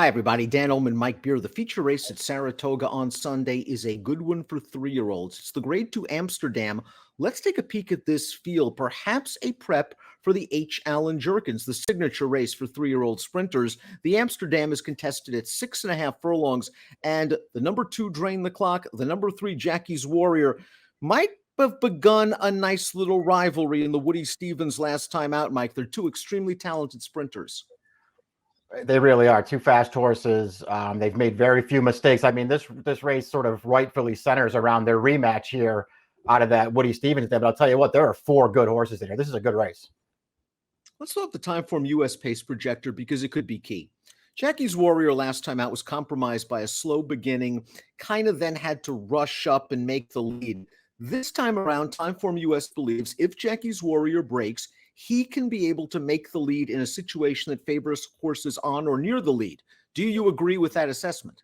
Hi, everybody. Dan Illman, Mike Beer. The feature race at Saratoga on Sunday is a good one for three-year-olds. It's the Grade 2 Amsterdam. Let's take a peek at this field, perhaps a prep for the H. Allen Jerkins, the signature race for three-year-old sprinters. The Amsterdam is contested at 6.5 furlongs, and the number 2, Drain the Clock, the number 3, Jackie's Warrior, might have begun a nice little rivalry in the Woody Stevens last time out, Mike. They're two extremely talented sprinters. They really are two fast horses. They've made very few mistakes. I mean, this race sort of rightfully centers around their rematch here out of that Woody Stevens day. But I'll tell you what, there are 4 good horses in here. This is a good race. Let's throw up the Timeform US pace projector because it could be key. Jackie's Warrior last time out was compromised by a slow beginning, kind of then had to rush up and make the lead. This time around, Timeform US believes if Jackie's Warrior breaks, he can be able to make the lead in a situation that favors horses on or near the lead. Do you agree with that assessment?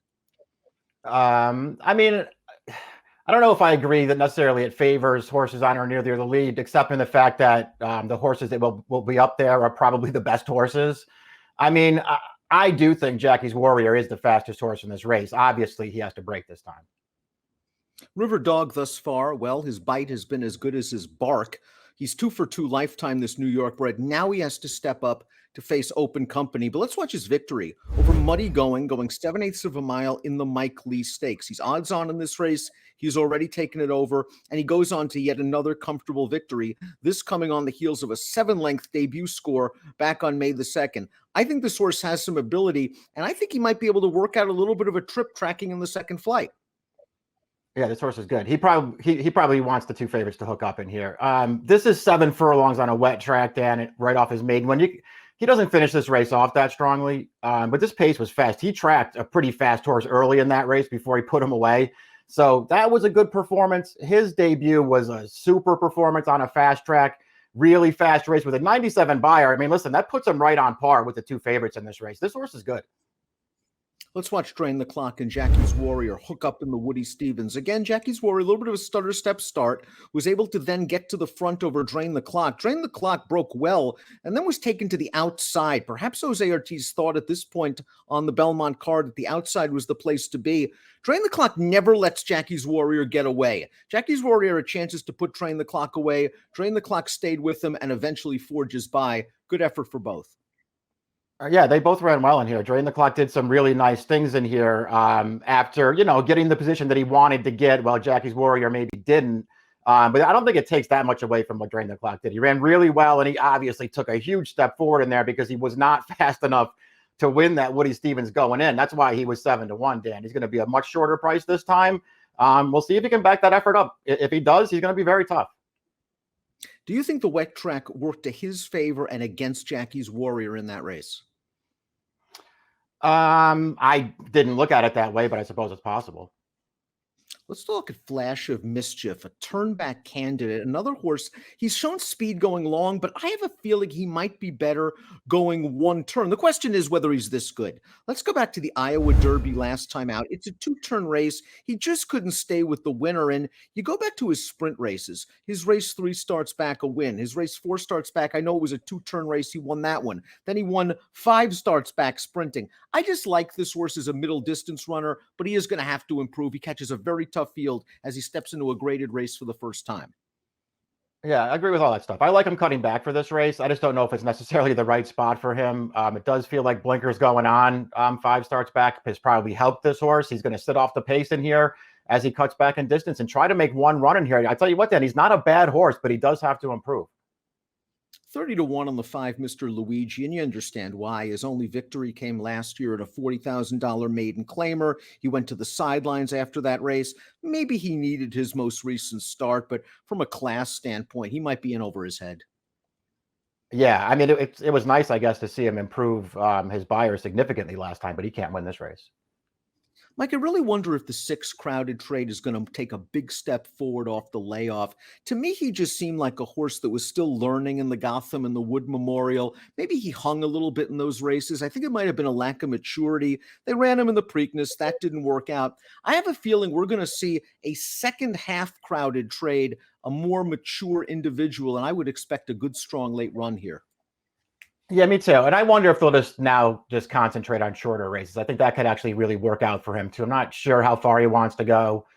I mean, I don't know if I agree that necessarily it favors horses on or near the lead, except in the fact that the horses that will be up there are probably the best horses. I mean, I do think Jackie's Warrior is the fastest horse in this race. Obviously, he has to break this time. River Dog thus far, well, his bite has been as good as his bark. He's 2 for 2 lifetime, this New York bred. Now he has to step up to face Open Company. But let's watch his victory over Muddy going 7/8 of a mile in the Mike Lee Stakes. He's odds on in this race. He's already taken it over, and he goes on to yet another comfortable victory, this coming on the heels of a 7-length debut score back on May the 2nd. I think this horse has some ability, and I think he might be able to work out a little bit of a trip tracking in the second flight. Yeah, this horse is good. He probably wants the 2 favorites to hook up in here. This is 7 furlongs on a wet track, Dan, right off his maiden one. He doesn't finish this race off that strongly, but this pace was fast. He tracked a pretty fast horse early in that race before he put him away. So that was a good performance. His debut was a super performance on a fast track, really fast race with a 97 buyer. I mean, listen, that puts him right on par with the 2 favorites in this race. This horse is good. Let's watch Drain the Clock and Jackie's Warrior hook up in the Woody Stevens. Again, Jackie's Warrior, a little bit of a stutter step start, was able to then get to the front over Drain the Clock. Drain the Clock broke well and then was taken to the outside. Perhaps Jose Ortiz thought at this point on the Belmont card that the outside was the place to be. Drain the Clock never lets Jackie's Warrior get away. Jackie's Warrior had chances to put Drain the Clock away. Drain the Clock stayed with him and eventually forges by. Good effort for both. Yeah, they both ran well in here. Drain the Clock did some really nice things in here after, getting the position that he wanted to get. Well, Jackie's Warrior maybe didn't. But I don't think it takes that much away from what Drain the Clock did. He ran really well, and he obviously took a huge step forward in there because he was not fast enough to win that Woody Stevens going in. That's why he was 7-1, Dan. He's going to be a much shorter price this time. We'll see if he can back that effort up. If he does, he's going to be very tough. Do you think the wet track worked to his favor and against Jackie's Warrior in that race? I didn't look at it that way, but I suppose it's possible. Let's look at Flash of Mischief, a turnback candidate. Another horse, he's shown speed going long, but I have a feeling he might be better going one turn. The question is whether he's this good. Let's go back to the Iowa Derby last time out. It's a 2-turn race. He just couldn't stay with the winner. And you go back to his sprint races. His race 3 starts back, a win. His race 4 starts back. I know it was a 2-turn race. He won that one. Then he won 5 starts back sprinting. I just like this horse as a middle distance runner, but he is going to have to improve. He catches a very tough field as he steps into a graded race for the first time. Yeah, I agree with all that stuff. I like him cutting back for this race. I just don't know if it's necessarily the right spot for him. It does feel like blinkers going on. 5 starts back has probably helped this horse. He's going to sit off the pace in here as he cuts back in distance and try to make one run in here. I tell you what, Dan, he's not a bad horse, but he does have to improve. 30-1 on the 5, Mr. Luigi, and you understand why. His only victory came last year at a $40,000 maiden claimer. He went to the sidelines after that race. Maybe he needed his most recent start, but from a class standpoint, he might be in over his head. Yeah, I mean, it was nice, I guess, to see him improve his buyer significantly last time, but he can't win this race. Mike, I really wonder if the 6 crowded trade is going to take a big step forward off the layoff. To me, he just seemed like a horse that was still learning in the Gotham and the Wood Memorial. Maybe he hung a little bit in those races. I think it might have been a lack of maturity. They ran him in the Preakness. That didn't work out. I have a feeling we're going to see a second half crowded trade, a more mature individual, and I would expect a good, strong late run here. Yeah, me too. And I wonder if they'll just concentrate on shorter races. I think that could actually really work out for him too. I'm not sure how far he wants to go.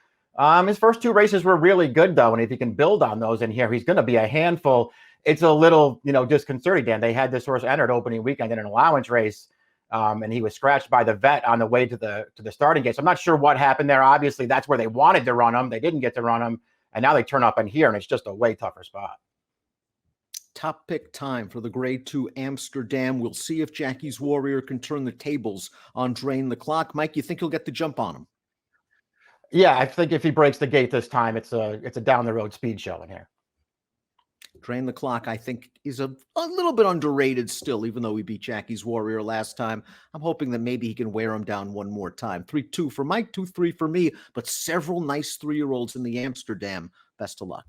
His first two races were really good though, and if he can build on those in here, he's going to be a handful. It's a little, disconcerting, Dan. They had this horse entered opening weekend in an allowance race, and he was scratched by the vet on the way to the starting gate. So I'm not sure what happened there. Obviously, that's where they wanted to run him. They didn't get to run him, and now they turn up in here, and it's just a way tougher spot. Top pick time for the Grade 2 Amsterdam. We'll see if Jackie's Warrior can turn the tables on Drain the Clock. Mike, you think he'll get the jump on him? Yeah, I think if he breaks the gate this time, it's a down the road speed show in here. Drain the Clock, I think, is a little bit underrated still, even though we beat Jackie's Warrior last time. I'm hoping that maybe he can wear him down one more time. 3-2 for Mike, 2-3 for me, but several nice 3-year-olds in the Amsterdam. Best of luck.